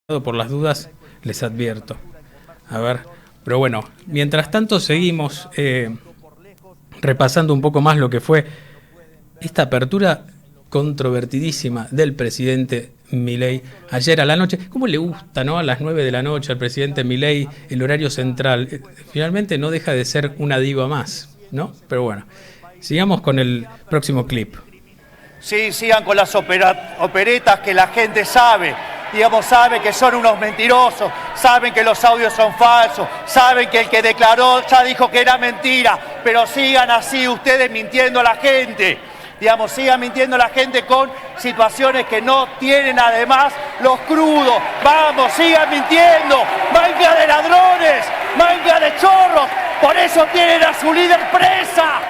por las dudas, les advierto. A ver, pero bueno, mientras tanto seguimos repasando un poco más lo que fue esta apertura controvertidísima del presidente Milei ayer a la noche. ¿Cómo le gusta, no? A las 9 de la noche al presidente Milei el horario central. Finalmente no deja de ser una diva más, ¿no? Pero bueno, sigamos con el próximo clip. Sí, sigan con las operetas que la gente sabe. Digamos, sabe que son unos mentirosos, saben que los audios son falsos, saben que el que declaró ya dijo que era mentira, pero sigan así ustedes mintiendo a la gente. Digamos, sigan mintiendo a la gente con situaciones que no tienen además los crudos. Vamos, sigan mintiendo. Manga de ladrones, manga de chorros. Por eso tienen a su líder presa.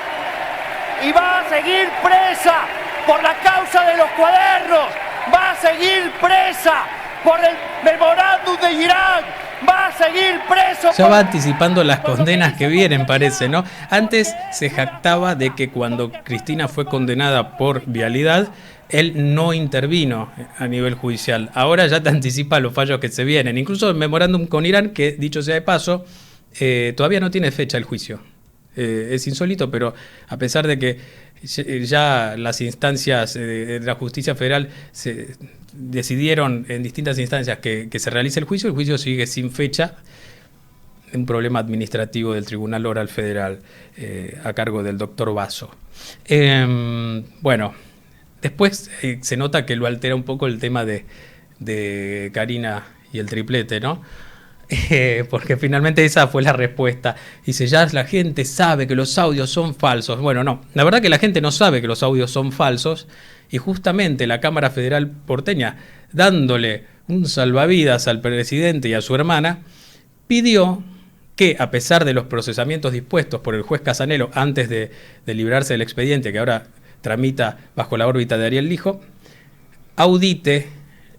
Y va a seguir presa por la causa de los cuadernos. Va a seguir presa por el memorándum de Irán. Va a seguir preso. Ya va anticipando las condenas que vienen, parece, ¿no? Antes se jactaba de que cuando Cristina fue condenada por vialidad, él no intervino a nivel judicial. Ahora ya te anticipa los fallos que se vienen. Incluso el memorándum con Irán, que dicho sea de paso, todavía no tiene fecha el juicio. Es insólito, pero a pesar de que ya las instancias de la justicia federal se decidieron en distintas instancias que se realice el juicio sigue sin fecha. Un problema administrativo del Tribunal Oral Federal a cargo del doctor Basso. Bueno, después se nota que lo altera un poco el tema de Karina y el triplete, ¿no? Porque finalmente esa fue la respuesta. Dice, ya la gente sabe que los audios son falsos. Bueno, no, la verdad que la gente no sabe que los audios son falsos, y justamente la Cámara Federal porteña, dándole un salvavidas al presidente y a su hermana, pidió que, a pesar de los procesamientos dispuestos por el juez Casanelo antes de librarse del expediente que ahora tramita bajo la órbita de Ariel Lijo, audite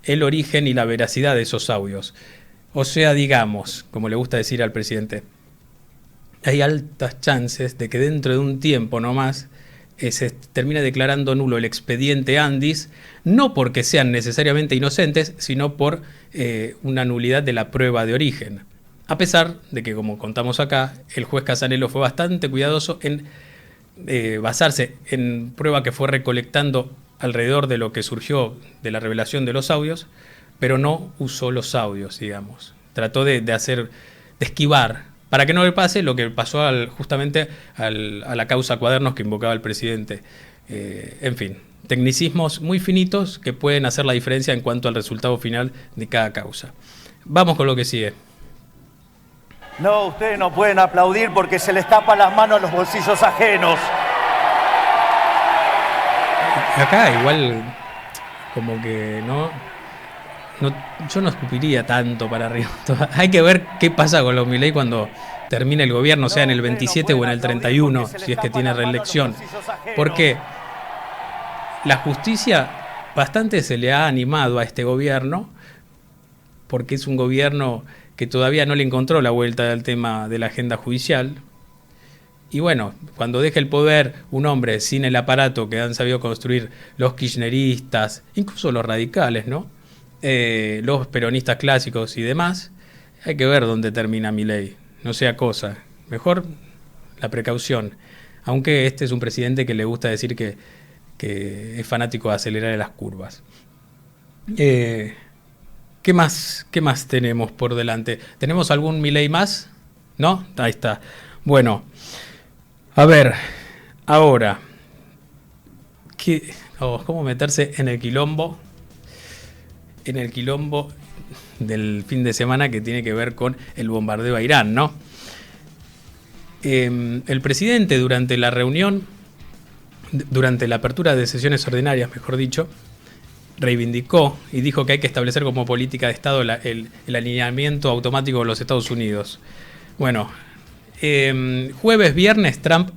el origen y la veracidad de esos audios. O sea, digamos, como le gusta decir al presidente, hay altas chances de que dentro de un tiempo nomás se termine declarando nulo el expediente Andis, no porque sean necesariamente inocentes, sino por una nulidad de la prueba de origen. A pesar de que, como contamos acá, el juez Casanelo fue bastante cuidadoso en basarse en prueba que fue recolectando alrededor de lo que surgió de la revelación de los audios, pero no usó los audios, digamos. Trató de esquivar, para que no le pase lo que pasó justamente a la causa Cuadernos que invocaba el presidente. En fin, tecnicismos muy finitos que pueden hacer la diferencia en cuanto al resultado final de cada causa. Vamos con lo que sigue. No, ustedes no pueden aplaudir porque se les tapan las manos a los bolsillos ajenos. Acá igual como que yo no escupiría tanto para arriba. Hay que ver qué pasa con los Milei cuando termine el gobierno, sea en el 27 o en el 31, si es que tiene reelección. Porque la justicia bastante se le ha animado a este gobierno, porque es un gobierno que todavía no le encontró la vuelta al tema de la agenda judicial. Y bueno, cuando deje el poder un hombre sin el aparato que han sabido construir los kirchneristas, incluso los radicales, ¿no? Los peronistas clásicos y demás, hay que ver dónde termina Milei. No sea cosa. Mejor la precaución. Aunque este es un presidente que le gusta decir que es fanático de acelerar en las curvas. ¿Qué más tenemos por delante? ¿Tenemos algún Milei más? ¿No? Ahí está. Bueno, a ver, ahora, ¿cómo meterse en el quilombo? En el quilombo del fin de semana que tiene que ver con el bombardeo a Irán, ¿no? El presidente durante la reunión, durante la apertura de sesiones ordinarias, mejor dicho, reivindicó y dijo que hay que establecer como política de Estado el alineamiento automático de los Estados Unidos. Bueno, jueves, viernes, Trump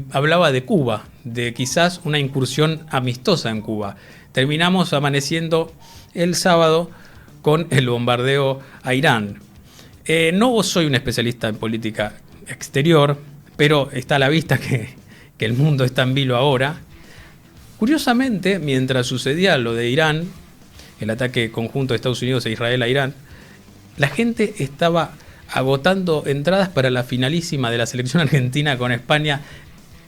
hablaba de Cuba, de quizás una incursión amistosa en Cuba. Terminamos amaneciendo el sábado con el bombardeo a Irán. No soy un especialista en política exterior, pero está a la vista que el mundo está en vilo ahora. Curiosamente, mientras sucedía lo de Irán, el ataque conjunto de Estados Unidos e Israel a Irán, la gente estaba agotando entradas para la finalísima de la selección argentina con España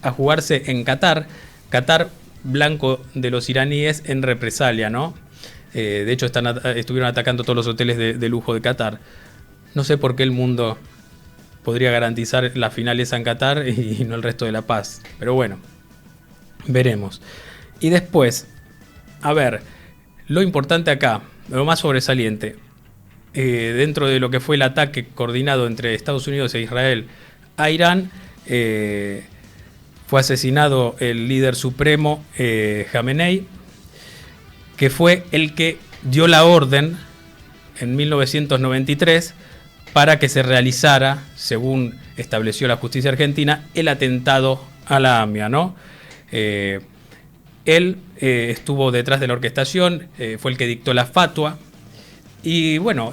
a jugarse en Qatar. Qatar, blanco de los iraníes en represalia, ¿no? De hecho, estuvieron atacando todos los hoteles de lujo de Qatar. No sé por qué el mundo podría garantizar la final esa en Qatar y no el resto de la paz. Pero bueno, veremos. Y después, a ver, lo importante acá, lo más sobresaliente, dentro de lo que fue el ataque coordinado entre Estados Unidos e Israel a Irán, fue asesinado el líder supremo Jamenei, que fue el que dio la orden en 1993 para que se realizara, según estableció la justicia argentina, el atentado a la AMIA, ¿no? Él estuvo detrás de la orquestación, fue el que dictó la fatwa y bueno,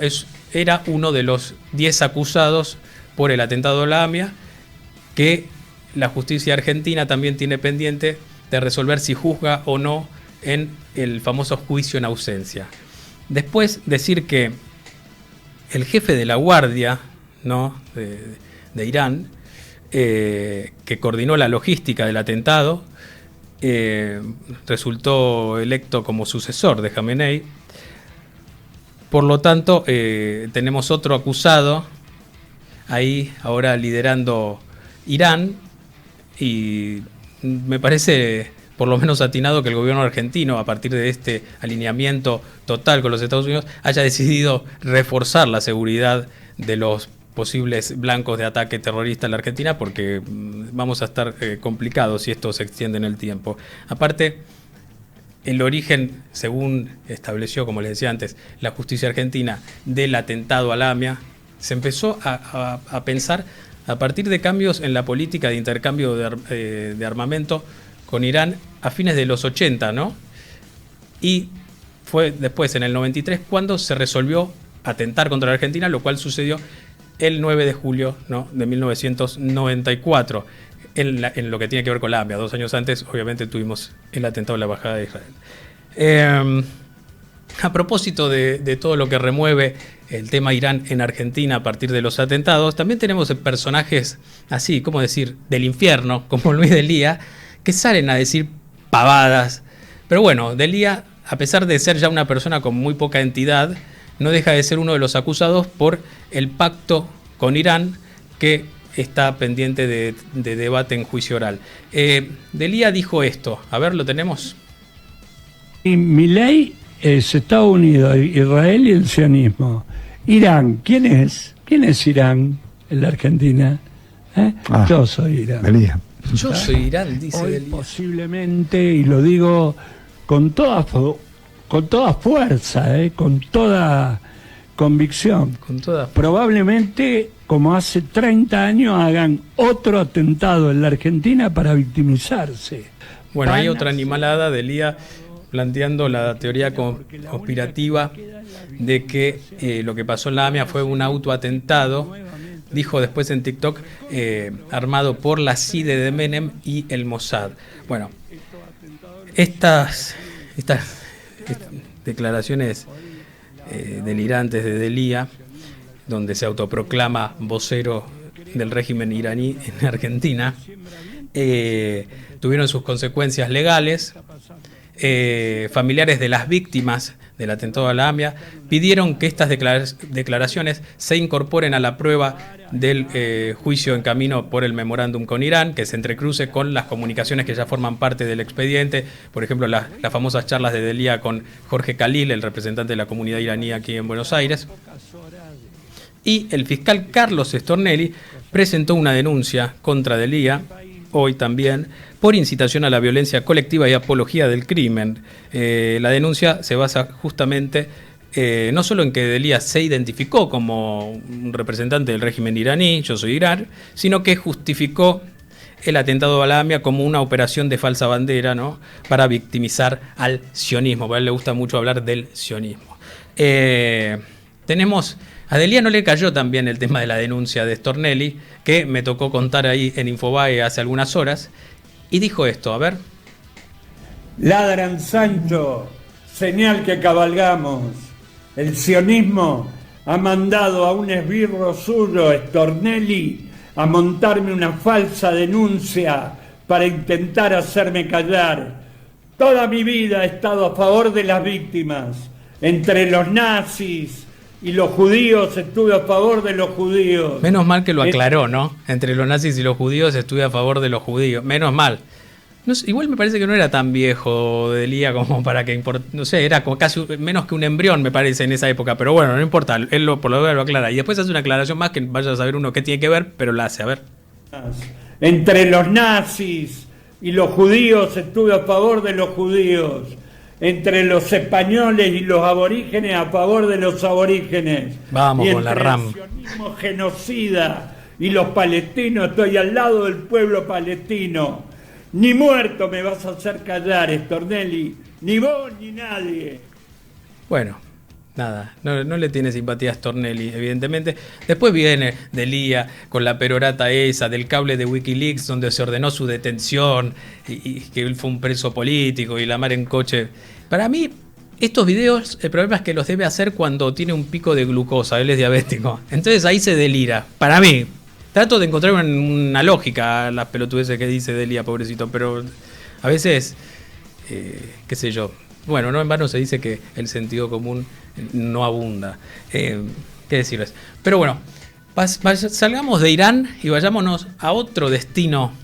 era uno de los 10 acusados por el atentado a la AMIA, que la justicia argentina también tiene pendiente de resolver si juzga o no en el famoso juicio en ausencia. Después decir que el jefe de la guardia, ¿no?, de Irán, que coordinó la logística del atentado, resultó electo como sucesor de Jamenei. Por lo tanto, tenemos otro acusado ahí ahora liderando Irán, y me parece por lo menos atinado que el gobierno argentino, a partir de este alineamiento total con los Estados Unidos, haya decidido reforzar la seguridad de los posibles blancos de ataque terrorista en la Argentina, porque vamos a estar complicados si esto se extiende en el tiempo. Aparte, el origen, según estableció, como les decía antes, la justicia argentina del atentado a la AMIA, se empezó a pensar a partir de cambios en la política de intercambio de armamento con Irán a fines de los 80, ¿no? Y fue después, en el 93, cuando se resolvió atentar contra la Argentina, lo cual sucedió el 9 de julio, ¿no?, de 1994, en lo que tiene que ver con la AMIA. 2 años antes, obviamente, tuvimos el atentado a la Embajada de Israel. A propósito de todo lo que remueve el tema Irán en Argentina a partir de los atentados, también tenemos personajes así, ¿cómo decir?, del infierno, como Luis Delía, que salen a decir pavadas. Pero bueno, Delía, a pesar de ser ya una persona con muy poca entidad, no deja de ser uno de los acusados por el pacto con Irán, que está pendiente de debate en juicio oral. Delía dijo esto, a ver, ¿lo tenemos? Y Milei es Estados Unidos, Israel y el sionismo. Irán, ¿quién es? ¿Quién es Irán en la Argentina? Yo soy Irán. Delía. Yo soy Irán, dice Hoy Delía. posiblemente, y lo digo con toda fuerza, con toda convicción, probablemente, como hace 30 años, hagan otro atentado en la Argentina para victimizarse. Bueno, hay otra animalada, Delía, planteando la teoría conspirativa de que lo que pasó en la AMIA fue un autoatentado, dijo después en TikTok, armado por la CIDE de Menem y el Mossad. Bueno, estas declaraciones delirantes de Delía, donde se autoproclama vocero del régimen iraní en Argentina, tuvieron sus consecuencias legales. Familiares de las víctimas del atentado a la AMIA pidieron que estas declaraciones se incorporen a la prueba del juicio en camino por el memorándum con Irán, que se entrecruce con las comunicaciones que ya forman parte del expediente, por ejemplo las famosas charlas de Delía con Jorge Khalil, el representante de la comunidad iraní aquí en Buenos Aires. Y el fiscal Carlos Stornelli presentó una denuncia contra Delía, hoy también, por incitación a la violencia colectiva y apología del crimen. La denuncia se basa justamente no solo en que Delía se identificó como un representante del régimen iraní, yo soy Irán, sino que justificó el atentado a la AMIA como una operación de falsa bandera, ¿no?, para victimizar al sionismo. A él le gusta mucho hablar del sionismo. Tenemos... A Delía no le cayó también el tema de la denuncia de Stornelli, que me tocó contar ahí en Infobae hace algunas horas, y dijo esto, a ver. Ladran Sancho, señal que cabalgamos. El sionismo ha mandado a un esbirro suyo, Stornelli, a montarme una falsa denuncia para intentar hacerme callar. Toda mi vida he estado a favor de las víctimas. Entre los nazis y los judíos estuve a favor de los judíos. Menos mal que lo aclaró, ¿no? Entre los nazis y los judíos estuve a favor de los judíos. Menos mal. No sé, igual me parece que no era tan viejo Delía como para que no sé, era como casi menos que un embrión, me parece, en esa época. Pero bueno, no importa, él por lo menos lo aclara. Y después hace una aclaración más que vaya a saber uno qué tiene que ver, pero la hace, a ver. Entre los nazis y los judíos estuve a favor de los judíos. Entre los españoles y los aborígenes a favor de los aborígenes. Vamos con la RAM. El sionismo genocida y los palestinos estoy al lado del pueblo palestino. Ni muerto me vas a hacer callar, Stornelli, ni vos ni nadie. Bueno, nada, no le tiene simpatía a Stornelli, evidentemente. Después viene Delía con la perorata esa del cable de Wikileaks, donde se ordenó su detención y que él fue un preso político y la mar en coche. Para mí, estos videos, el problema es que los debe hacer cuando tiene un pico de glucosa, él es diabético. Entonces ahí se delira. Para mí, trato de encontrar una lógica a las pelotudeces que dice Delía, pobrecito, pero a veces, qué sé yo. Bueno, no en vano se dice que el sentido común no abunda. ¿Qué decirles? Pero bueno, salgamos de Irán y vayámonos a otro destino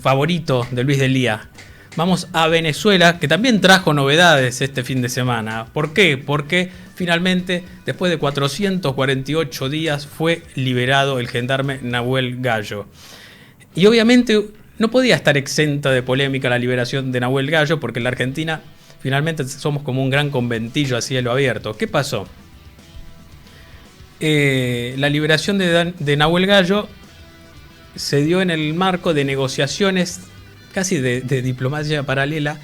favorito de Luis Delía. Vamos a Venezuela, que también trajo novedades este fin de semana. ¿Por qué? Porque finalmente, después de 448 días, fue liberado el gendarme Nahuel Gallo. Y obviamente no podía estar exenta de polémica la liberación de Nahuel Gallo, porque en la Argentina finalmente somos como un gran conventillo a cielo abierto. ¿Qué pasó? La liberación de Nahuel Gallo se dio en el marco de negociaciones casi de diplomacia paralela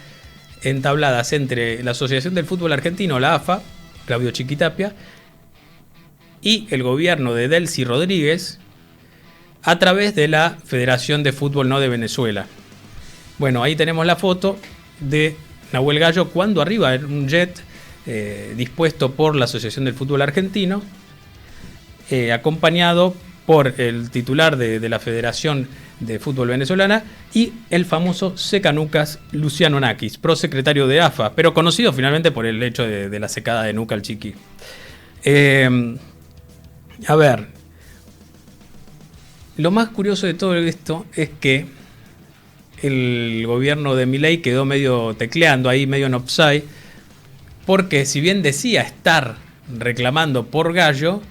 entabladas entre la Asociación del Fútbol Argentino, la AFA, Claudio Chiquitapia, y el gobierno de Delcy Rodríguez a través de la Federación de Fútbol No de Venezuela. Bueno, ahí tenemos la foto de Nahuel Gallo cuando arriba en un jet dispuesto por la Asociación del Fútbol Argentino, acompañado por el titular de la Federación de Fútbol Venezolana y el famoso secanucas Luciano Nakis, prosecretario de AFA, pero conocido finalmente por el hecho de la secada de nuca al Chiqui. A ver, lo más curioso de todo esto es que el gobierno de Milei quedó medio tecleando ahí, medio en offside, porque si bien decía estar reclamando por Gallo,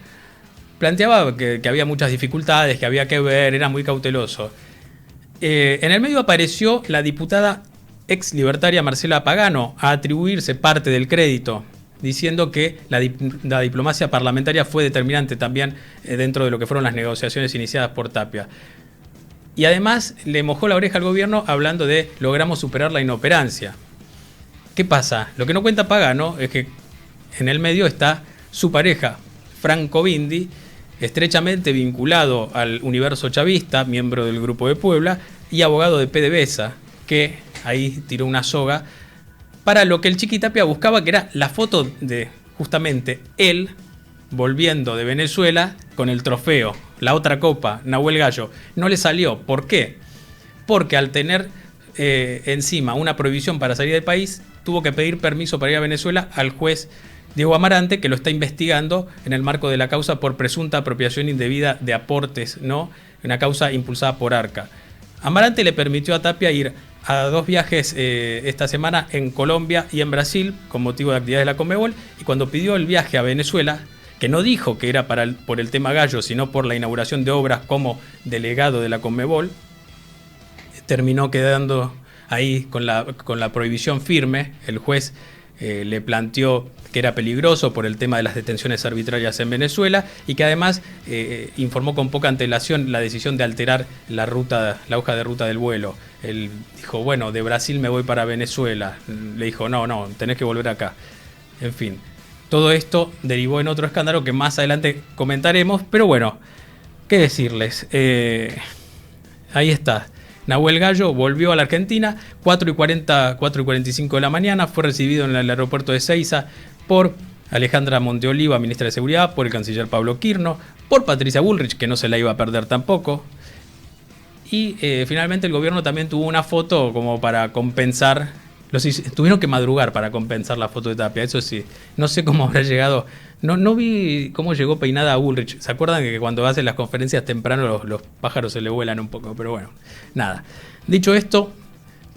planteaba que había muchas dificultades, que había que ver, era muy cauteloso. En el medio apareció la diputada ex libertaria Marcela Pagano a atribuirse parte del crédito, diciendo que la diplomacia parlamentaria fue determinante también dentro de lo que fueron las negociaciones iniciadas por Tapia. Y además le mojó la oreja al gobierno hablando de logramos superar la inoperancia. ¿Qué pasa? Lo que no cuenta Pagano es que en el medio está su pareja, Franco Bindi, estrechamente vinculado al universo chavista, miembro del Grupo de Puebla y abogado de PDVSA, que ahí tiró una soga para lo que el Chiquitapia buscaba, que era la foto de justamente él volviendo de Venezuela con el trofeo, la otra copa, Nahuel Gallo. No le salió. ¿Por qué? Porque al tener encima una prohibición para salir del país, tuvo que pedir permiso para ir a Venezuela al juez Diego Amarante, que lo está investigando en el marco de la causa por presunta apropiación indebida de aportes, ¿no? Una causa impulsada por Arca. Amarante le permitió a Tapia ir a 2 viajes esta semana en Colombia y en Brasil con motivo de actividades de la Conmebol, y cuando pidió el viaje a Venezuela, que no dijo que era por el tema Gallo, sino por la inauguración de obras como delegado de la Conmebol, terminó quedando ahí con la prohibición firme. El juez le planteó que era peligroso por el tema de las detenciones arbitrarias en Venezuela y que además informó con poca antelación la decisión de alterar la hoja de ruta del vuelo. Él dijo, bueno, de Brasil me voy para Venezuela. Le dijo, no, tenés que volver acá. En fin, todo esto derivó en otro escándalo que más adelante comentaremos, pero bueno, ¿qué decirles? Ahí está. Nahuel Gallo volvió a la Argentina, 4:40, 4:45 de la mañana, fue recibido en el aeropuerto de Ezeiza por Alejandra Monteoliva, ministra de Seguridad, por el canciller Pablo Quirno, por Patricia Bullrich, que no se la iba a perder tampoco. Y finalmente el gobierno también tuvo una foto como para compensar. Tuvieron que madrugar para compensar la foto de Tapia, eso sí. No sé cómo habrá llegado. No vi cómo llegó peinada a Bullrich. ¿Se acuerdan que cuando hacen las conferencias temprano los pájaros se le vuelan un poco? Pero bueno, nada. Dicho esto,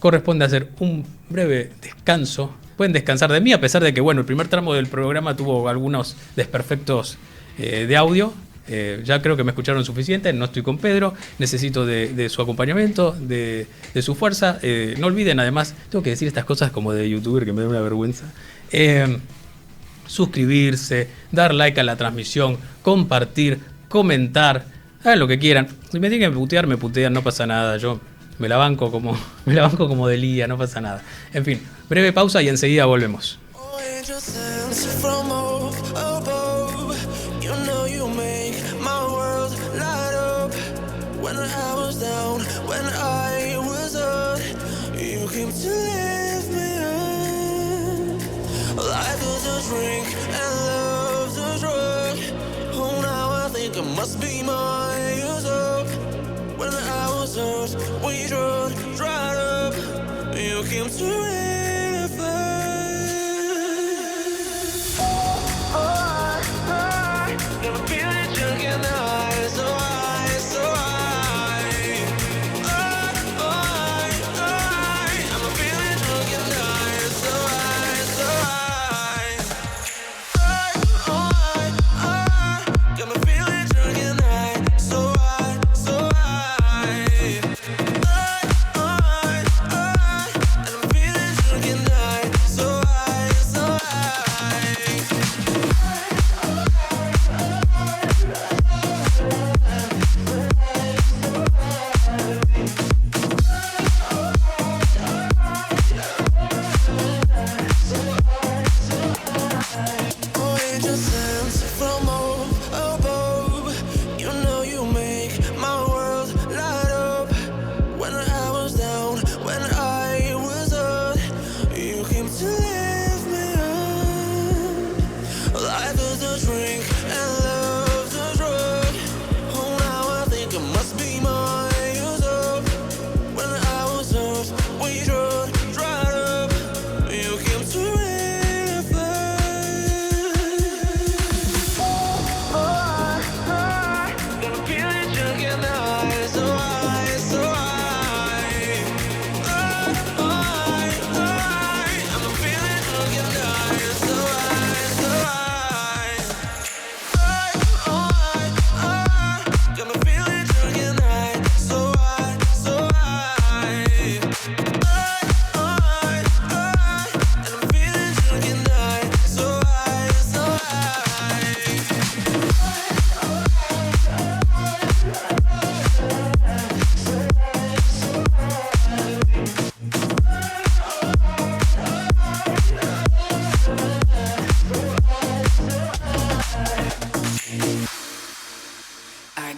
corresponde hacer un breve descanso. Pueden descansar de mí, a pesar de que, bueno, el primer tramo del programa tuvo algunos desperfectos de audio. Ya creo que me escucharon suficiente, no estoy con Pedro, necesito de su acompañamiento, de su fuerza. No olviden, además, tengo que decir estas cosas como de youtuber que me da una vergüenza. Suscribirse, dar like a la transmisión, compartir, comentar, hagan lo que quieran. Si me tienen que putear, me putean, no pasa nada. Yo me la banco como Delía, no pasa nada. En fin, breve pausa y enseguida volvemos. When I was down, when I was up, you came to lift me up. Life is a drink and love's a drug. Oh, now I think I must be my years up. When I was hurt, we dried up. You came to redefine. Never feel it drunk and high, so high, so high.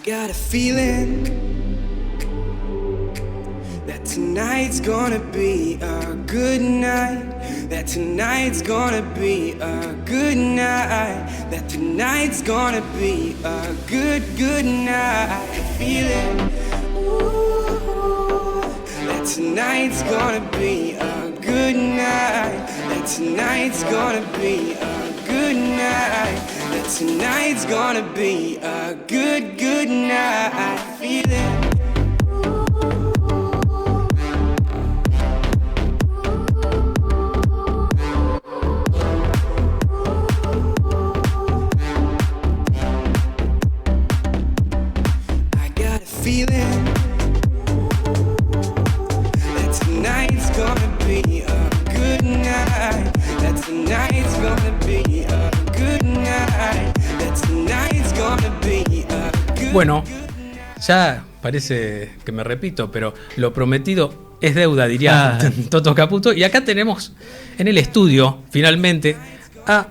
Got a feeling that tonight's gonna be a good night. That tonight's gonna be a good night. That tonight's gonna be a good night. Feeling ooh, that tonight's gonna be a good night. That tonight's gonna be a good night. That tonight's gonna be a good night. Feeling I got a feeling that tonight's gonna be a good night. That tonight's gonna be a good night. That tonight's gonna be a good. Bueno, ya parece que me repito, pero lo prometido es deuda, diría Toto Caputo. Y acá tenemos en el estudio, finalmente, a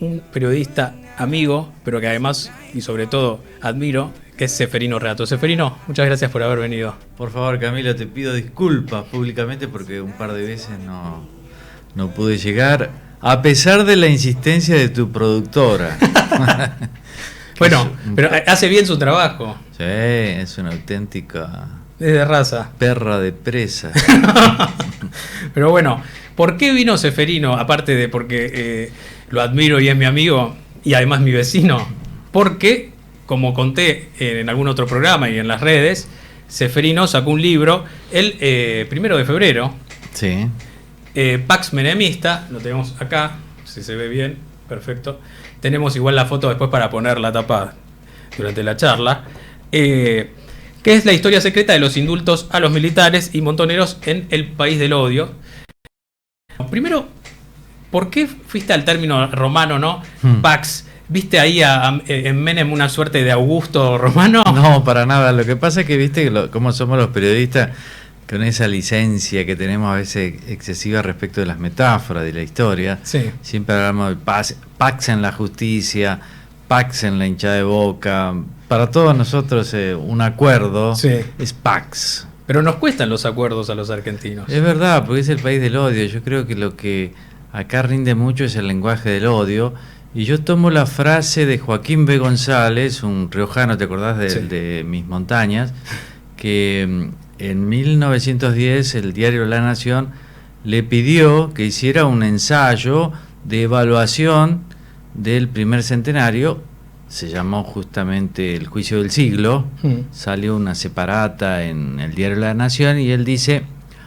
un periodista amigo, pero que además y sobre todo admiro, que es Ceferino Reato. Ceferino, muchas gracias por haber venido. Por favor, Camilo, te pido disculpas públicamente porque un par de veces no pude llegar, a pesar de la insistencia de tu productora. Bueno, pero hace bien su trabajo. Sí, es una auténtica... Es de raza. Perra de presa. Pero bueno, ¿por qué vino Ceferino? Aparte de porque lo admiro y es mi amigo y además mi vecino. Porque, como conté en algún otro programa y en las redes, Ceferino sacó un libro el 1 de febrero. Sí. Pax Menemista, lo tenemos acá, si se ve bien, perfecto. Tenemos igual la foto después para poner la tapa durante la charla. Que es la historia secreta de los indultos a los militares y montoneros en el país del odio. Primero, ¿por qué fuiste al término romano, no? Pax. ¿Viste ahí en Menem una suerte de Augusto romano? No, para nada. Lo que pasa es que, viste, cómo somos los periodistas, con esa licencia que tenemos a veces excesiva respecto de las metáforas de la historia. Sí. Siempre hablamos de Pax en la justicia, Pax en la hinchada de Boca. Para todos nosotros un acuerdo es Pax. Pero nos cuestan los acuerdos a los argentinos. Es verdad, porque es el país del odio. Yo creo que lo que acá rinde mucho es el lenguaje del odio. Y yo tomo la frase de Joaquín B. González, un riojano, ¿te acordás de Mis Montañas? Que en 1910 el diario La Nación le pidió que hiciera un ensayo de evaluación del primer centenario. Se llamó justamente El Juicio del Siglo. Salió una separata en el diario La Nación y él dice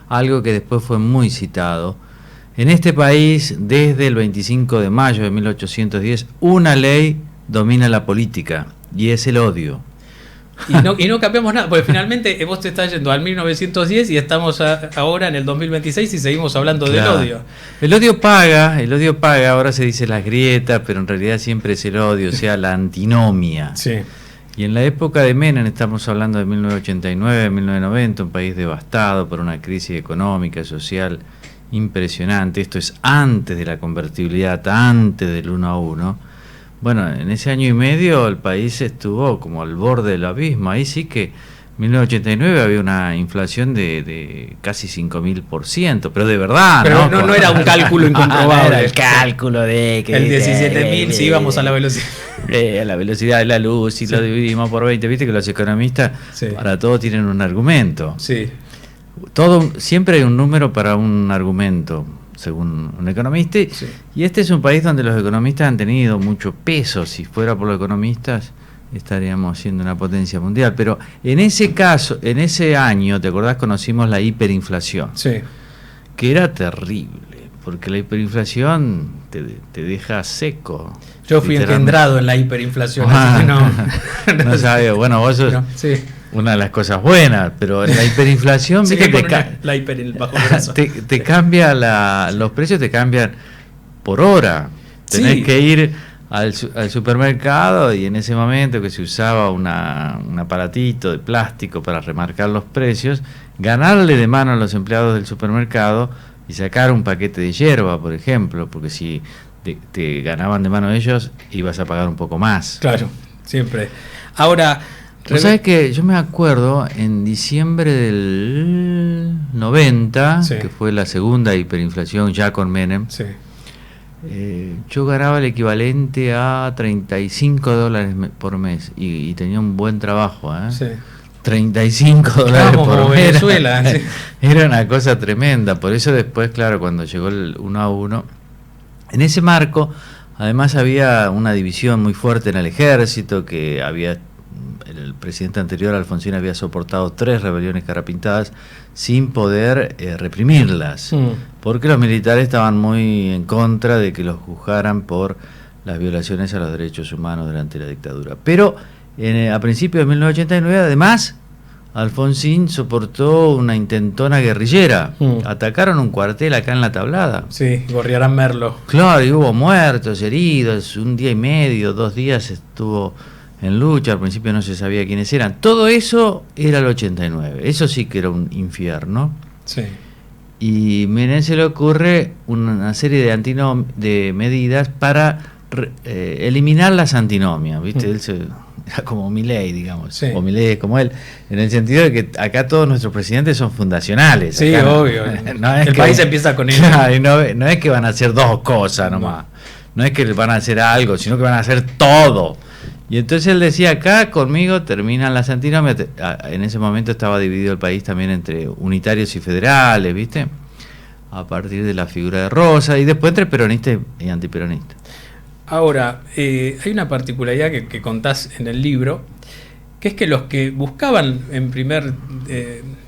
algo que después fue muy citado. En este país, desde el 25 de mayo de 1810, una ley domina la política y es el odio. Y no cambiamos nada, porque finalmente vos te estás yendo al 1910 y estamos ahora en el 2026 y seguimos hablando del odio. El odio paga, ahora se dice las grietas, pero en realidad siempre es el odio, o sea, la antinomia. Sí. Y en la época de Menem, estamos hablando de 1989, 1990, un país devastado por una crisis económica, social impresionante. Esto es antes de la convertibilidad, antes del 1-1. Bueno, en ese año y medio el país estuvo como al borde del abismo. Ahí sí que en 1989 había una inflación de casi 5.000%, pero de verdad. Pero no era un cálculo incomprobable. Era el cálculo de que el 17.000 si íbamos a la velocidad. A la velocidad de la luz y lo dividimos por 20. Viste que los economistas para todo tienen un argumento. Sí. Siempre hay un número para un argumento, según un economista, y este es un país donde los economistas han tenido mucho peso. Si fuera por los economistas estaríamos siendo una potencia mundial, pero en ese caso, en ese año, ¿te acordás? Conocimos la hiperinflación, que era terrible, porque la hiperinflación te deja seco. Yo fui engendrado en la hiperinflación, así que no sabía. Bueno, vos sos una de las cosas buenas, pero la hiperinflación te cambia los precios, te cambian por hora. Tenés que ir al supermercado y en ese momento que se usaba un aparatito de plástico para remarcar los precios, ganarle de mano a los empleados del supermercado y sacar un paquete de yerba, por ejemplo, porque si te ganaban de mano ellos, ibas a pagar un poco más. Claro, siempre. Ahora, ¿sabes qué? Yo me acuerdo en diciembre del 90, que fue la segunda hiperinflación ya con Menem, yo ganaba el equivalente a $35 por mes y tenía un buen trabajo, $35 por mes. Venezuela. Era una cosa tremenda. Por eso después, claro, cuando llegó el 1-1, en ese marco, además había una división muy fuerte en el ejército, que el presidente anterior, Alfonsín, había soportado 3 rebeliones carapintadas sin poder reprimirlas, porque los militares estaban muy en contra de que los juzgaran por las violaciones a los derechos humanos durante la dictadura. Pero a principios de 1989, además, Alfonsín soportó una intentona guerrillera. Atacaron un cuartel acá en La Tablada. Sí, Gorriarán Merlo. Claro, y hubo muertos, heridos, 1 día y medio, 2 días estuvo en lucha. Al principio no se sabía quiénes eran. Todo eso era el 89. Eso sí que era un infierno. Sí. Y Menem se le ocurre una serie de medidas para eliminar las antinomias, ¿viste? Él era como Milei, digamos, Sí. o Milei es como él, en el sentido de que acá todos nuestros presidentes son fundacionales. Sí, acá obvio. no es El que, país empieza con él. Claro, y no es que van a hacer dos cosas nomás, no es que van a hacer algo, sino que van a hacer todo. Y entonces él decía, acá conmigo terminan las antinomias. En ese momento estaba dividido el país también entre unitarios y federales, ¿viste? A partir de la figura de Rosa, y después entre peronistas y antiperonistas. Ahora, hay una particularidad que contás en el libro, que es que los que buscaban en primer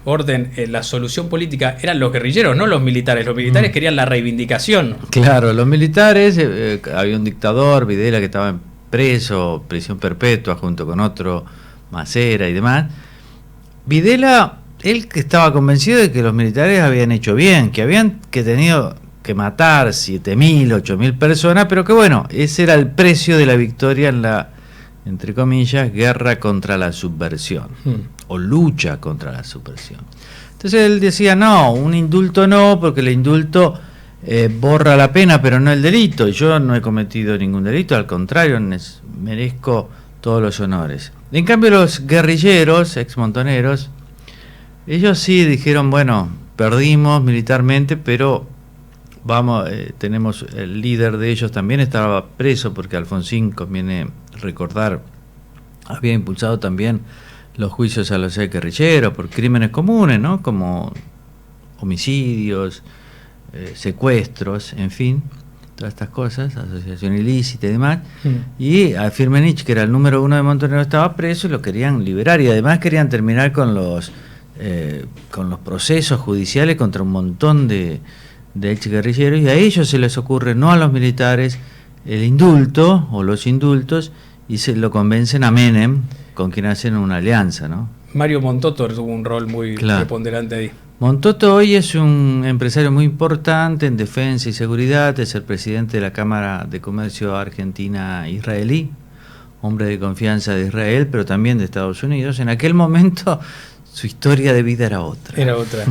orden la solución política eran los guerrilleros, no los militares. Los militares querían la reivindicación. Claro, los militares, había un dictador, Videla, que estaba preso, prisión perpetua, junto con otro, Macera y demás. Videla, él que estaba convencido de que los militares habían hecho bien, que habían tenido que matar 7.000, 8.000 personas, pero que bueno, ese era el precio de la victoria en la, entre comillas, guerra contra la subversión, o lucha contra la subversión. Entonces él decía, no, un indulto no, porque el indulto borra la pena, pero no el delito. Yo no he cometido ningún delito, al contrario, merezco todos los honores. En cambio, los guerrilleros, exmontoneros, ellos sí dijeron, bueno, perdimos militarmente, pero vamos, tenemos el líder de ellos también estaba preso, porque Alfonsín, conviene recordar, había impulsado también los juicios a los guerrilleros por crímenes comunes, ¿no? Como homicidios, secuestros, en fin, todas estas cosas, asociación ilícita y demás. Y a Firmenich, que era el número 1 de Montonero, estaba preso y lo querían liberar, y además querían terminar con los procesos judiciales contra un montón de exguerrilleros, y a ellos se les ocurre, no a los militares, el indulto o los indultos, y se lo convencen a Menem, con quien hacen una alianza, ¿no? Mario Montoto tuvo un rol muy preponderante ahí. Montoto hoy es un empresario muy importante en defensa y seguridad, es el presidente de la Cámara de Comercio Argentina-Israelí, hombre de confianza de Israel, pero también de Estados Unidos. En aquel momento su historia de vida era otra. Era otra.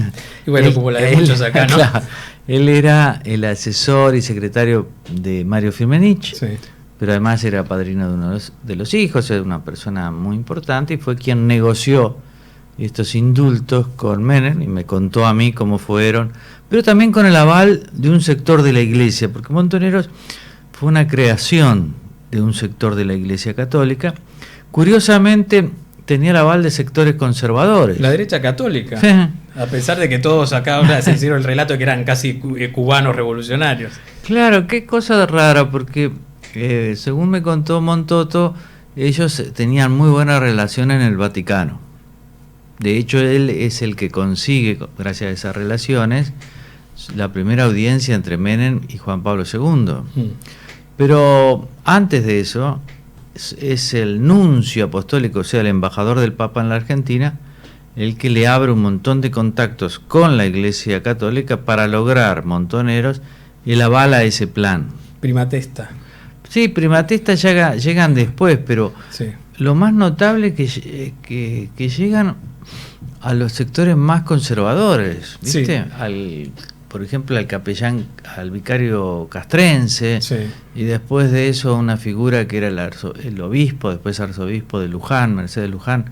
Y bueno, como la de muchos acá, ¿no? Claro, él era el asesor y secretario de Mario Firmenich, Sí. pero además era padrino de uno de los hijos, era una persona muy importante, y fue quien negoció estos indultos con Menem, y me contó a mí cómo fueron, pero también con el aval de un sector de la Iglesia, porque Montoneros fue una creación de un sector de la Iglesia Católica. Curiosamente tenía el aval de sectores conservadores. La derecha católica. Sí. A pesar de que todos acá ahora se hicieron el relato de que eran casi cubanos revolucionarios. Claro, qué cosa rara, porque según me contó Montoto, ellos tenían muy buena relación en el Vaticano. De hecho, él es el que consigue, gracias a esas relaciones, la primera audiencia entre Menem y Juan Pablo II. Pero antes de eso, es el nuncio apostólico, o sea, el embajador del Papa en la Argentina, el que le abre un montón de contactos con la Iglesia Católica para lograr, Montoneros, el aval a ese plan. Primatesta. Sí, primatistas llegan después, pero Sí. lo más notable es que llegan a los sectores más conservadores, ¿viste? Sí. Por ejemplo, al capellán, al vicario castrense, Sí. y después de eso una figura que era el obispo, después arzobispo de Luján, Mercedes Luján,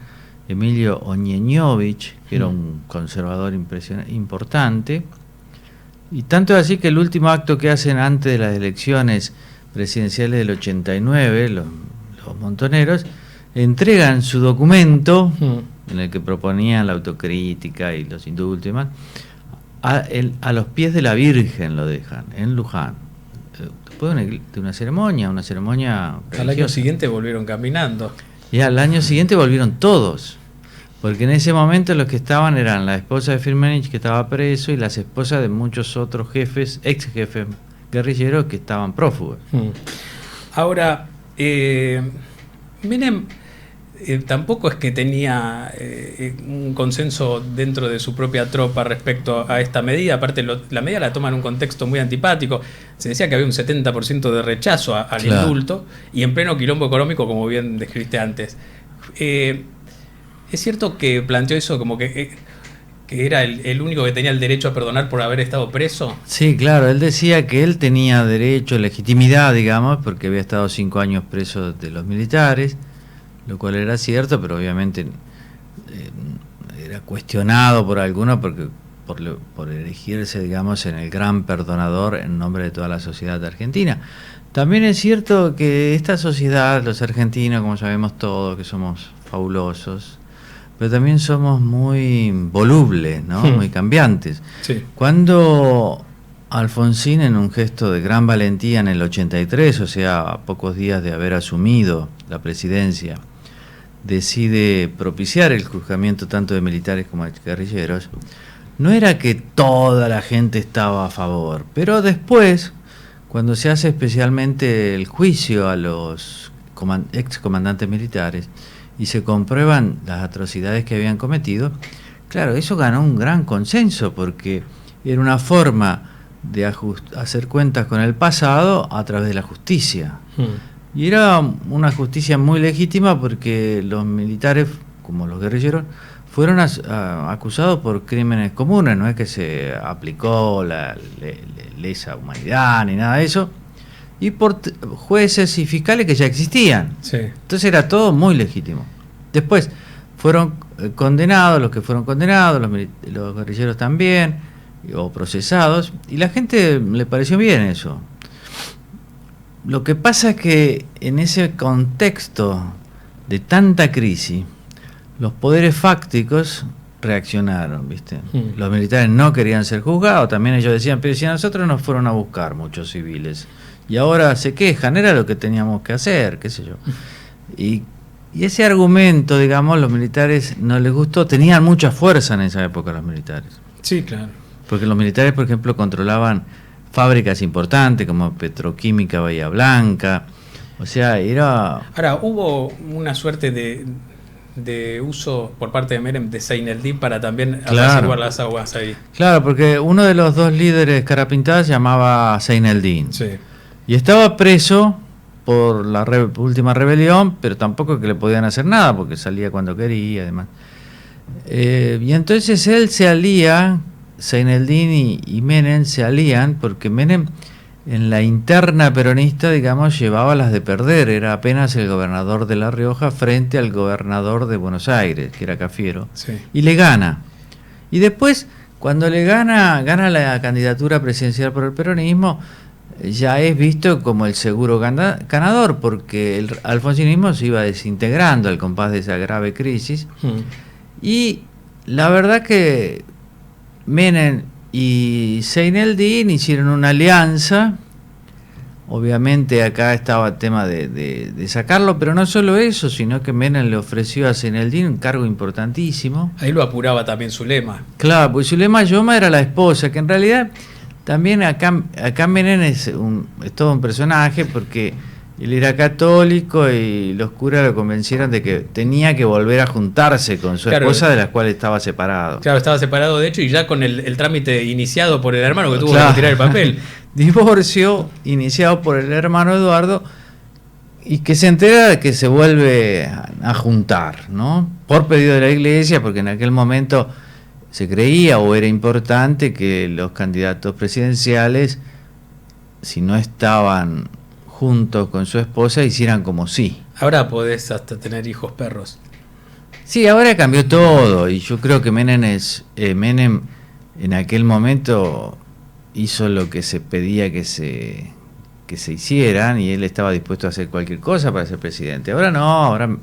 Emilio Oñeñovich, que era un conservador importante. Y tanto es así que el último acto que hacen antes de las elecciones presidenciales del 89, los Montoneros, entregan su documento en el que proponían la autocrítica y los indultos y demás, a los pies de la Virgen lo dejan, en Luján. Después de una ceremonia religiosa. Al año siguiente volvieron caminando. Y al año siguiente volvieron todos, porque en ese momento los que estaban eran la esposa de Firmenich, que estaba preso, y las esposas de muchos otros jefes, ex jefes guerrilleros que estaban prófugos. Ahora, Menem tampoco es que tenía un consenso dentro de su propia tropa respecto a esta medida. Aparte, la medida la toma en un contexto muy antipático. Se decía que había un 70% de rechazo al indulto, y en pleno quilombo económico, como bien describiste antes. Es cierto que planteó eso como que que era el único que tenía el derecho a perdonar por haber estado preso. Sí, claro, él decía que él tenía derecho, legitimidad, digamos, porque había estado 5 años preso de los militares, lo cual era cierto, pero obviamente era cuestionado por algunos porque por erigirse, digamos, en el gran perdonador en nombre de toda la sociedad argentina. También es cierto que esta sociedad, los argentinos, como sabemos todos, que somos fabulosos, pero también somos muy volubles, ¿no? Muy cambiantes. Sí. Cuando Alfonsín, en un gesto de gran valentía en el 83, o sea, a pocos días de haber asumido la presidencia, decide propiciar el juzgamiento tanto de militares como de guerrilleros, no era que toda la gente estaba a favor, pero después, cuando se hace especialmente el juicio a los excomandantes militares y se comprueban las atrocidades que habían cometido, claro, eso ganó un gran consenso porque era una forma de hacer cuentas con el pasado a través de la justicia. Y era una justicia muy legítima porque los militares, como los guerrilleros, fueron acusados por crímenes comunes, no es que se aplicó la lesa humanidad ni nada de eso, y por jueces y fiscales que ya existían. Sí. Entonces era todo muy legítimo. Después fueron condenados los que fueron condenados, los guerrilleros también, o procesados, y la gente le pareció bien eso. Lo que pasa es que en ese contexto de tanta crisis, los poderes fácticos reaccionaron, ¿viste? Los militares no querían ser juzgados, también ellos decían, pero si a nosotros nos fueron a buscar muchos civiles, y ahora se quejan, era lo que teníamos que hacer, qué sé yo. Y ese argumento, digamos, los militares no les gustó, tenían mucha fuerza en esa época los militares. Sí, claro. Porque los militares, por ejemplo, controlaban fábricas importantes como Petroquímica Bahía Blanca, o sea, era... Ahora, hubo una suerte de uso por parte de Menem de Seineldin para también apaciguar las aguas ahí. Claro, porque uno de los dos líderes carapintadas se llamaba Seineldin. Sí. Y estaba preso por la última rebelión, pero tampoco que le podían hacer nada, porque salía cuando quería, además. Y entonces él se alía, Seineldin y Menem se alían, porque Menem en la interna peronista, digamos, llevaba las de perder, era apenas el gobernador de La Rioja frente al gobernador de Buenos Aires, que era Cafiero, Sí. y le gana. Y después, cuando le gana la candidatura presidencial por el peronismo, ya es visto como el seguro ganador, porque el alfonsinismo se iba desintegrando al compás de esa grave crisis. Y la verdad que Menem y Seineldin hicieron una alianza. Obviamente acá estaba el tema de sacarlo, pero no solo eso, sino que Menem le ofreció a Seineldin un cargo importantísimo. Ahí lo apuraba también Zulema. Claro, pues Zulema Yoma era la esposa, que en realidad también acá Menem es todo un personaje, porque él era católico y los curas lo convencieron de que tenía que volver a juntarse con su esposa, de la cual estaba separado. Claro, estaba separado de hecho, y ya con el trámite iniciado por el hermano que tuvo Claro. que retirar el papel. Divorcio iniciado por el hermano Eduardo, y que se entera de que se vuelve a juntar, ¿no? Por pedido de la iglesia, porque en aquel momento se creía o era importante que los candidatos presidenciales, si no estaban juntos con su esposa, hicieran como sí. Ahora podés hasta tener hijos perros. Sí, ahora cambió todo, y yo creo que Menem en aquel momento hizo lo que se pedía que se hicieran, y él estaba dispuesto a hacer cualquier cosa para ser presidente. Ahora no, ahora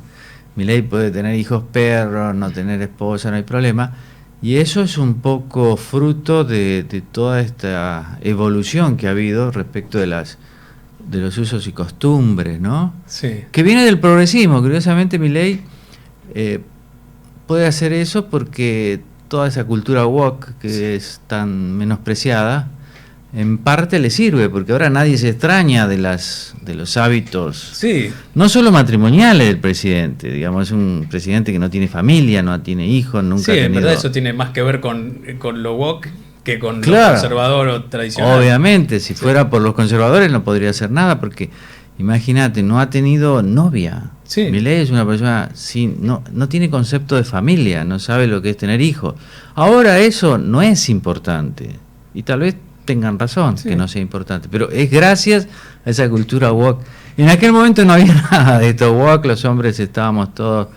Milei puede tener hijos perros, no tener esposa, no hay problema, y eso es un poco fruto de toda esta evolución que ha habido respecto de los usos y costumbres, ¿no? Sí. Que viene del progresismo. Curiosamente Milei puede hacer eso porque toda esa cultura woke que es tan menospreciada, en parte le sirve, porque ahora nadie se extraña de los hábitos, Sí. no solo matrimoniales del presidente, digamos, es un presidente que no tiene familia, no tiene hijos, nunca Sí, ha en tenido... verdad eso tiene más que ver con lo woke que con Claro. lo conservador o tradicional. Obviamente, si fuera por los conservadores no podría hacer nada, porque Imagínate, no ha tenido novia. Sí. Milei es una persona no tiene concepto de familia, no sabe lo que es tener hijos. Ahora eso no es importante. Y tal vez tengan razón que no sea importante. Pero es gracias a esa cultura woke. En aquel momento no había nada de esto woke, los hombres estábamos todos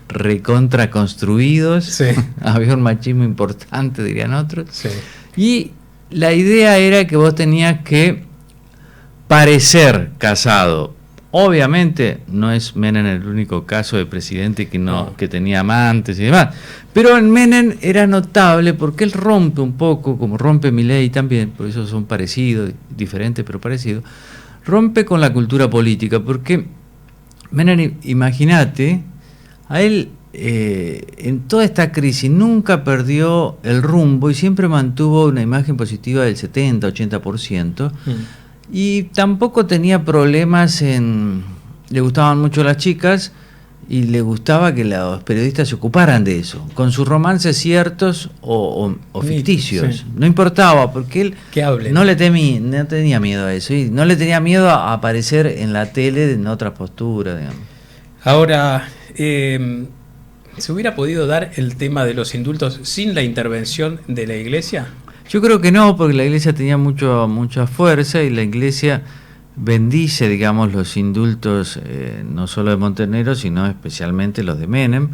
recontra construidos. Sí. Había un machismo importante, dirían otros. Sí. Y la idea era que vos tenías que parecer casado. Obviamente no es Menem el único caso de presidente que tenía amantes y demás, pero en Menem era notable porque él rompe un poco, como rompe Milei también, por eso son parecidos, diferentes pero parecidos, rompe con la cultura política, porque Menem, imagínate, a él en toda esta crisis nunca perdió el rumbo y siempre mantuvo una imagen positiva del 70-80%. Y tampoco tenía problemas le gustaban mucho las chicas y le gustaba que los periodistas se ocuparan de eso, con sus romances ciertos o ficticios. Sí. No importaba, porque él no tenía miedo a eso, y no le tenía miedo a aparecer en la tele en otra postura, digamos. Ahora, ¿se hubiera podido dar el tema de los indultos sin la intervención de la Iglesia? Yo creo que no, porque la Iglesia tenía mucha fuerza y la Iglesia bendice, digamos, los indultos no solo de Montenegro, sino especialmente los de Menem,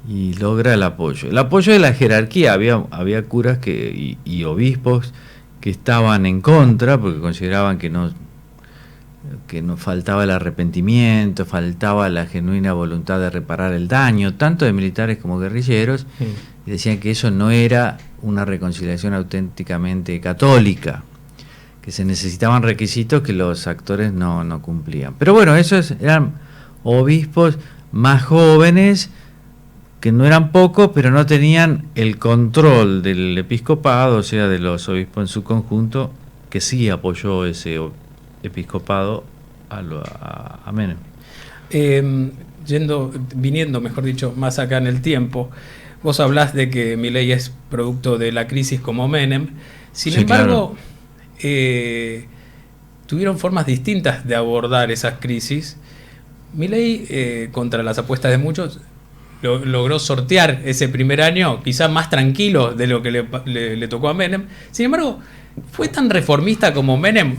y logra el apoyo. El apoyo de la jerarquía, había curas y obispos que estaban en contra, porque consideraban que no faltaba el arrepentimiento, faltaba la genuina voluntad de reparar el daño, tanto de militares como guerrilleros, y decían que eso no era una reconciliación auténticamente católica, que se necesitaban requisitos que los actores no cumplían. Pero bueno, esos eran obispos más jóvenes, que no eran pocos, pero no tenían el control del episcopado, o sea, de los obispos en su conjunto, que sí apoyó ese episcopado a Menem. Viniendo, mejor dicho, más acá en el tiempo, vos hablás de que Milei es producto de la crisis como Menem. Sin embargo, claro, tuvieron formas distintas de abordar esas crisis. Milei, contra las apuestas de muchos, logró sortear ese primer año quizás más tranquilo de lo que le tocó a Menem. Sin embargo, fue tan reformista como Menem,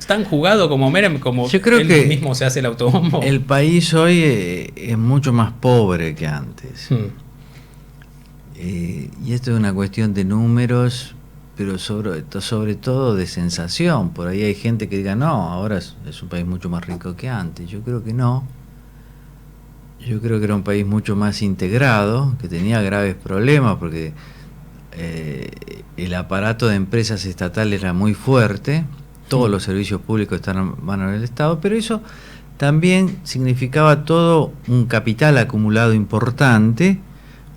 tan jugado como Menem, como yo creo él que mismo se hace el autobombo. El país hoy es mucho más pobre que antes. Y esto es una cuestión de números, pero sobre todo de sensación. Por ahí hay gente que diga, no, ahora es un país mucho más rico que antes. Yo creo que no. Yo creo que era un país mucho más integrado, que tenía graves problemas, porque el aparato de empresas estatales era muy fuerte, todos los servicios públicos estaban en manos del Estado, pero eso también significaba todo un capital acumulado importante.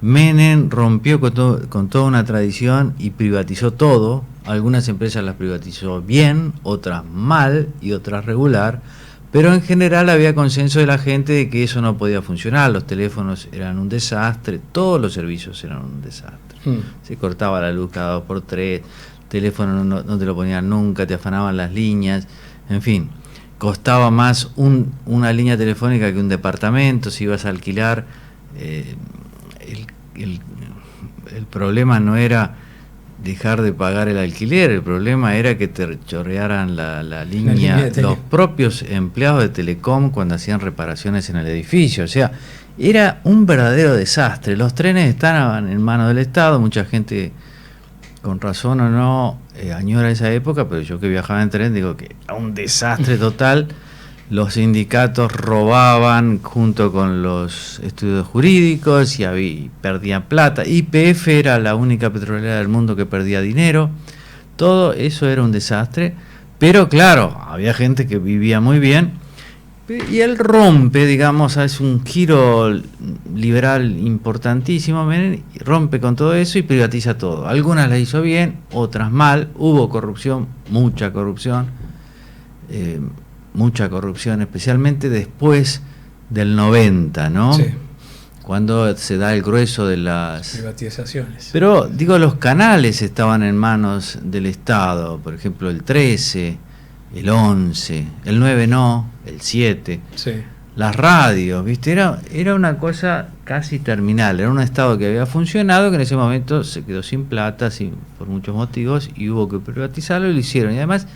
Menem rompió con toda una tradición y privatizó todo. Algunas empresas las privatizó bien, otras mal y otras regular, pero en general había consenso de la gente de que eso no podía funcionar. Los teléfonos eran un desastre, todos los servicios eran un desastre. Se cortaba la luz cada 2x3, teléfono no te lo ponían nunca, te afanaban las líneas, en fin, costaba más una línea telefónica que un departamento. Si ibas a alquilar, el problema no era dejar de pagar el alquiler, el problema era que te chorrearan la línea los propios empleados de Telecom cuando hacían reparaciones en el edificio. O sea, era un verdadero desastre. Los trenes estaban en manos del Estado, mucha gente, con razón o no, añora esa época, pero yo que viajaba en tren digo que era un desastre total. Los sindicatos robaban junto con los estudios jurídicos y perdían plata. YPF era la única petrolera del mundo que perdía dinero. Todo eso era un desastre. Pero claro, había gente que vivía muy bien. Y él rompe, digamos, hace un giro liberal importantísimo, y rompe con todo eso y privatiza todo. Algunas las hizo bien, otras mal. Hubo corrupción, mucha corrupción. Mucha corrupción, especialmente después del 90, ¿no? Sí. Cuando se da el grueso de las privatizaciones. Pero, digo, los canales estaban en manos del Estado, por ejemplo, el 13, el 11, el 9 no, el 7. Sí. Las radios, ¿viste? Era una cosa casi terminal, era un Estado que había funcionado, que en ese momento se quedó sin plata, por muchos motivos, y hubo que privatizarlo y lo hicieron. Y además,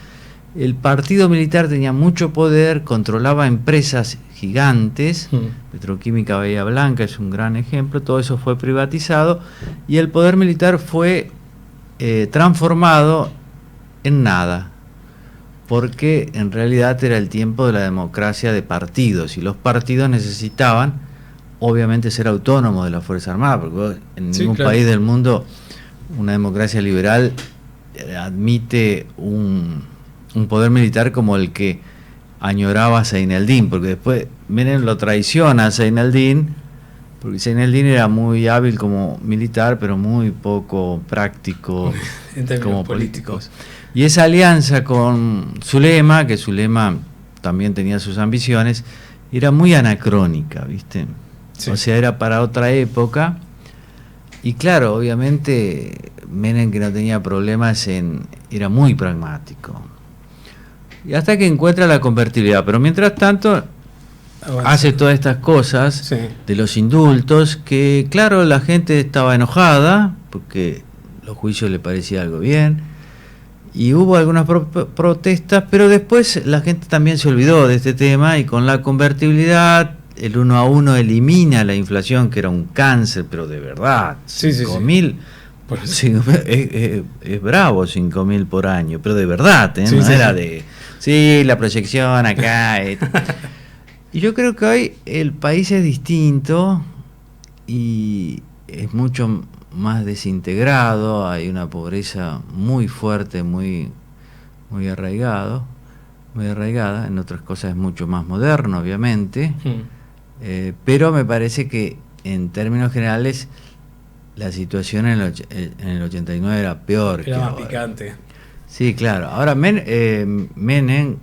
el partido militar tenía mucho poder, controlaba empresas gigantes, Petroquímica Bahía Blanca es un gran ejemplo, todo eso fue privatizado, y el poder militar fue transformado en nada. Porque en realidad era el tiempo de la democracia de partidos y los partidos necesitaban obviamente ser autónomos de las Fuerzas Armadas, porque en ningún país del mundo una democracia liberal admite un poder militar como el que añoraba Zeinaldín, porque después Menem lo traiciona a Zeinaldín, porque Zeinaldín era muy hábil como militar, pero muy poco práctico como político. Y esa alianza con Zulema, que Zulema también tenía sus ambiciones, era muy anacrónica, ¿viste? Sí. O sea, era para otra época. Y claro, obviamente Menem, que no tenía problemas, era muy pragmático. Y hasta que encuentra la convertibilidad. Pero mientras tanto, hace todas estas cosas de los indultos, que claro, la gente estaba enojada, porque los juicios le parecía algo bien. Y hubo algunas protestas, pero después la gente también se olvidó de este tema, y con la convertibilidad, el 1 a 1 elimina la inflación, que era un cáncer, pero de verdad. 5.000, es bravo 5.000 por año, pero de verdad, no era de, la proyección acá. Y yo creo que hoy el país es distinto y es mucho más desintegrado, hay una pobreza muy fuerte, muy arraigada, en otras cosas es mucho más moderno, obviamente, pero me parece que en términos generales la situación en el 89 era peor. Era más picante. Sí, claro. Ahora Menem,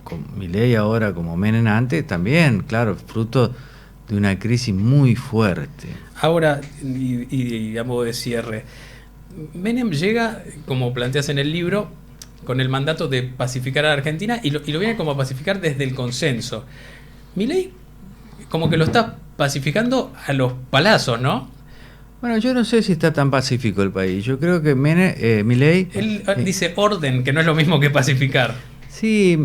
con Milei ahora como Menem antes, también, claro, fruto de una crisis muy fuerte. Ahora, y a modo de cierre, Menem llega, como planteas en el libro, con el mandato de pacificar a la Argentina y lo viene como a pacificar desde el consenso. Milei como que lo está pacificando a los palazos, ¿no? Bueno, yo no sé si está tan pacífico el país. Yo creo que Milei... Él dice orden, que no es lo mismo que pacificar. Sí,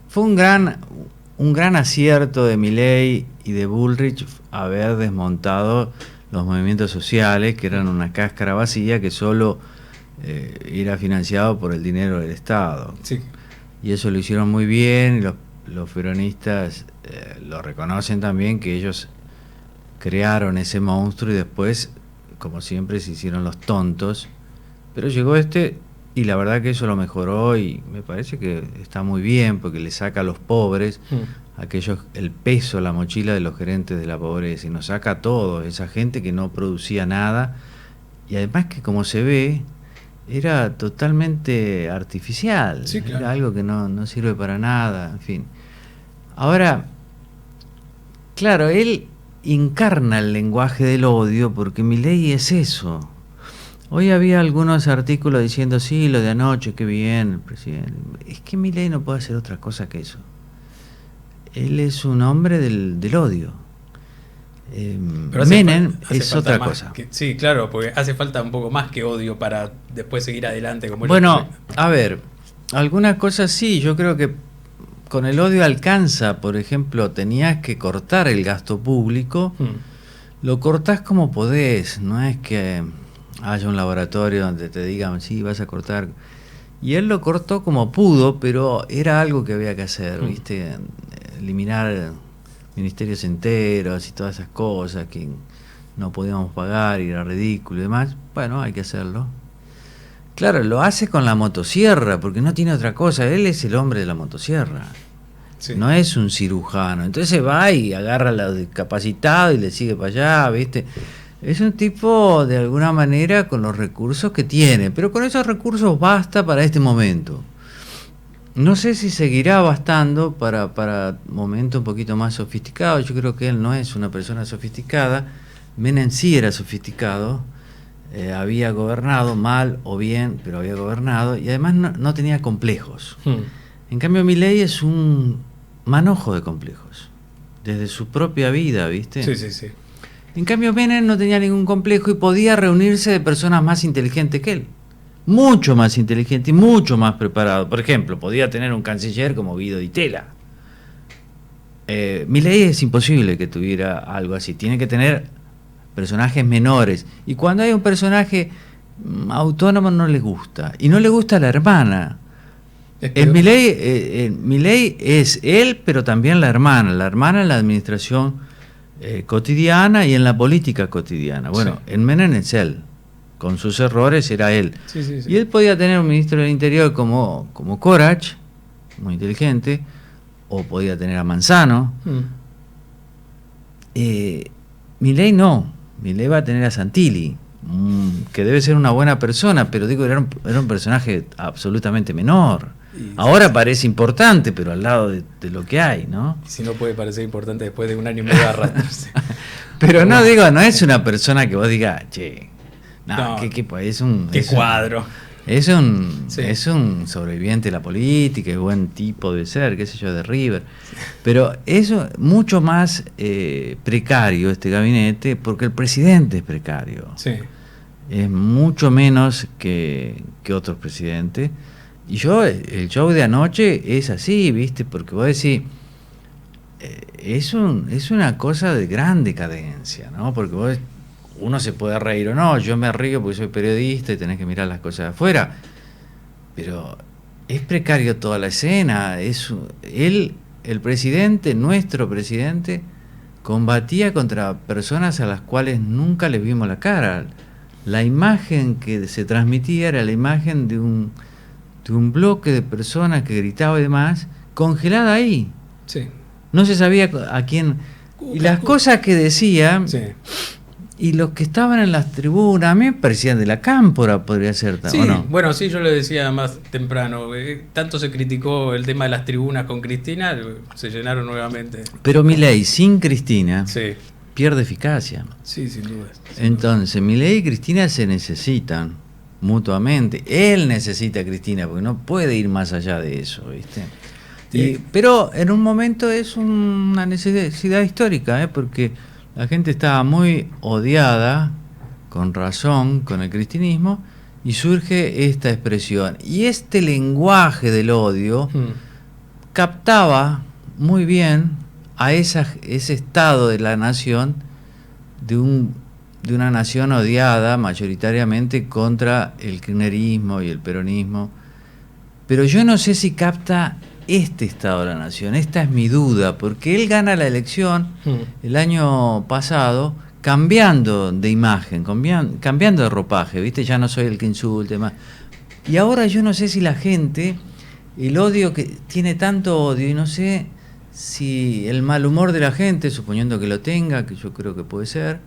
fue un gran acierto de Milei y de Bullrich haber desmontado los movimientos sociales, que eran una cáscara vacía que solo era financiado por el dinero del Estado. Sí. Y eso lo hicieron muy bien, y los peronistas lo reconocen también, que ellos crearon ese monstruo y después, como siempre, se hicieron los tontos. Pero llegó y la verdad que eso lo mejoró, y me parece que está muy bien, porque le saca a los pobres el peso, la mochila de los gerentes de la pobreza, y nos saca a todos, esa gente que no producía nada, y además que, como se ve, era totalmente artificial. Sí, claro. Era algo que no sirve para nada, en fin. Ahora, claro, él encarna el lenguaje del odio, porque Milei es eso. Hoy había algunos artículos diciendo, sí, lo de anoche, qué bien, el presidente. Es que Milei no puede hacer otra cosa que eso. Él es un hombre del odio. Menem es otra cosa. Sí, claro, porque hace falta un poco más que odio para después seguir adelante. Bueno, a ver, algunas cosas sí, yo creo que con el odio alcanza. Por ejemplo, tenías que cortar el gasto público, lo cortás como podés, no es que haya un laboratorio donde te digan, sí, vas a cortar. Y él lo cortó como pudo, pero era algo que había que hacer, ¿viste? Eliminar ministerios enteros y todas esas cosas que no podíamos pagar y era ridículo y demás. Bueno, hay que hacerlo. Claro, lo hace con la motosierra, porque no tiene otra cosa. Él es el hombre de la motosierra. Sí. No es un cirujano. Entonces va y agarra a los discapacitados y le sigue para allá, ¿viste? Es un tipo, de alguna manera, con los recursos que tiene, pero con esos recursos basta para este momento. No sé si seguirá bastando para momentos un poquito más sofisticados. Yo creo que él no es una persona sofisticada. Menem sí era sofisticado, había gobernado mal o bien, pero había gobernado, y además no tenía complejos. En cambio, Milei es un manojo de complejos, desde su propia vida, ¿viste? Sí, sí, sí. En cambio, Menem no tenía ningún complejo y podía reunirse de personas más inteligentes que él. Mucho más inteligente y mucho más preparado. Por ejemplo, podía tener un canciller como Guido Di Tella. Milei es imposible que tuviera algo así. Tiene que tener personajes menores. Y cuando hay un personaje autónomo no le gusta. Y no le gusta a la hermana. Milei es él, pero también la hermana. La hermana en la administración cotidiana y en la política cotidiana. Bueno, sí. En Menem es él. Con sus errores era él. Sí, sí, sí. Y él podía tener un ministro del Interior como Corach, muy inteligente, o podía tener a Manzano. Milei no. Milei va a tener a Santilli, que debe ser una buena persona, pero digo, era un personaje absolutamente menor. Ahora parece importante, pero al lado de lo que hay, ¿no? Y si no puede parecer importante después de un año y medio de arrastrarse. Pero no, digo, no es una persona que vos digas, che, no, es un... ¿Qué cuadro? Es un sobreviviente de la política, es buen tipo de ser, qué sé yo, de River. Pero eso mucho más precario este gabinete, porque el presidente es precario. Sí. Es mucho menos que otros presidentes. Y el show de anoche es así, ¿viste? Porque vos decís, es una cosa de gran decadencia, ¿no? Porque uno se puede reír o no, yo me río porque soy periodista y tenés que mirar las cosas de afuera, pero es precario toda la escena. El presidente, nuestro presidente, combatía contra personas a las cuales nunca les vimos la cara. La imagen que se transmitía era la imagen de un bloque de personas que gritaba y demás, congelada ahí. Sí. No se sabía a quién. Y las cosas que decía... Sí. Y los que estaban en las tribunas, a mí me parecían de la cámpora, podría ser. Sí, ¿o no? Bueno, sí, yo lo decía más temprano. Tanto se criticó el tema de las tribunas con Cristina, se llenaron nuevamente. Pero Milei sin Cristina sí. Pierde eficacia. Sí, sin duda. Entonces, Milei y Cristina se necesitan mutuamente. Él necesita a Cristina, porque no puede ir más allá de eso, ¿viste? Sí. Pero en un momento es una necesidad histórica, porque... La gente estaba muy odiada, con razón, con el cristinismo, y surge esta expresión. Y este lenguaje del odio captaba muy bien a ese estado de la nación, de una nación odiada mayoritariamente contra el kirchnerismo y el peronismo. Pero yo no sé si capta este estado de la nación. Esta es mi duda, porque él gana la elección el año pasado cambiando de imagen, cambiando de ropaje, ¿viste? Ya no soy el que insulte más. Y ahora yo no sé si la gente, el odio que tiene tanto odio, y no sé si el mal humor de la gente, suponiendo que lo tenga, que yo creo que puede ser,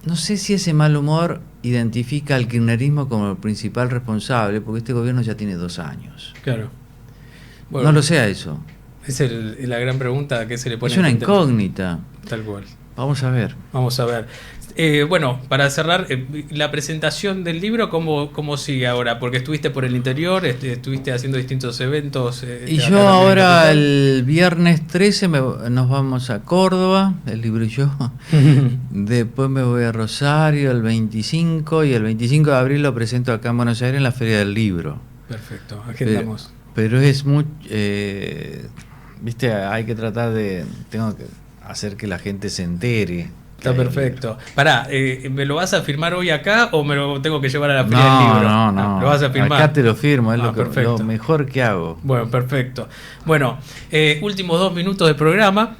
no sé si ese mal humor identifica al kirchnerismo como el principal responsable, porque este gobierno ya tiene 2 años. Claro. Bueno, no lo sea eso. Es la gran pregunta que se le pone. Es una incógnita. Tal cual. Vamos a ver. Vamos a ver. Bueno, para cerrar, la presentación del libro, ¿cómo sigue ahora? Porque estuviste por el interior, estuviste haciendo distintos eventos. Y yo ahora el viernes 13 nos vamos a Córdoba, el libro y yo. Después me voy a Rosario el 25 y el 25 de abril lo presento acá en Buenos Aires en la Feria del Libro. Perfecto, agendamos. Pero es muy... viste, hay que tratar tengo que hacer que la gente se entere. Está perfecto. Pará, ¿me lo vas a firmar hoy acá o me lo tengo que llevar a la Feria del Libro? No. ¿Lo vas a firmar? Acá te lo firmo, es lo mejor que hago. Bueno, perfecto. Bueno, últimos 2 minutos de programa.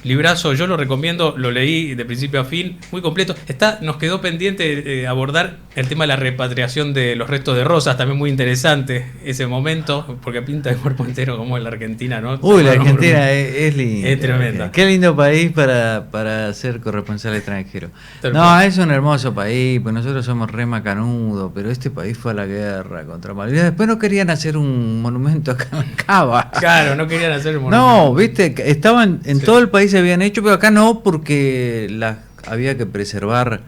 Librazo, yo lo recomiendo, lo leí de principio a fin, muy completo. Nos quedó pendiente abordar el tema de la repatriación de los restos de Rosas, también muy interesante ese momento, porque pinta el cuerpo entero como en la Argentina, ¿no? Uy, la Argentina es linda. Es tremenda. Qué lindo país para ser corresponsal extranjero. No, es un hermoso país, pues nosotros somos re macanudos, pero este país fue a la guerra contra Malvinas. Después no querían hacer un monumento acá en Cava. Claro, no querían hacer un monumento. No, viste, estaban en todo el país se habían hecho, pero acá no, porque había que preservar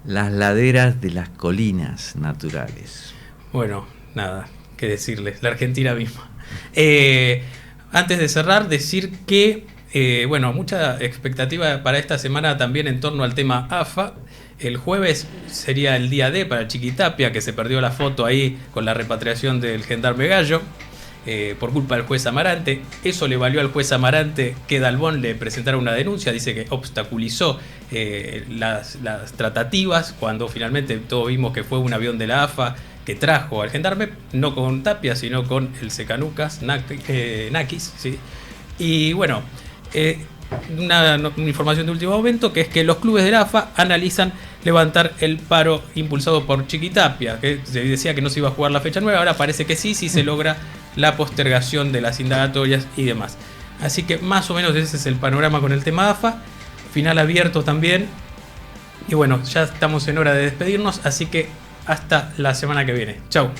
las laderas de las colinas naturales. Bueno, nada, que decirles, la Argentina misma. Antes de cerrar, decir que, bueno, mucha expectativa para esta semana también en torno al tema AFA. El jueves sería el día D para Chiquitapia, que se perdió la foto ahí con la repatriación del gendarme Gallo, por culpa del juez Amarante. Eso le valió al juez Amarante que Dalbón le presentara una denuncia. Dice que obstaculizó las tratativas, cuando finalmente todos vimos que fue un avión de la AFA que trajo al gendarme, no con Tapia, sino con el Secanucas Nakis, ¿sí? Y bueno, una información de último momento, que es que los clubes de la AFA analizan levantar el paro impulsado por Chiquitapia, que se decía que no se iba a jugar la fecha 9, ahora parece que sí se logra la postergación de las indagatorias y demás. Así que más o menos ese es el panorama con el tema AFA, final abierto también, y bueno, ya estamos en hora de despedirnos, así que hasta la semana que viene. Chau.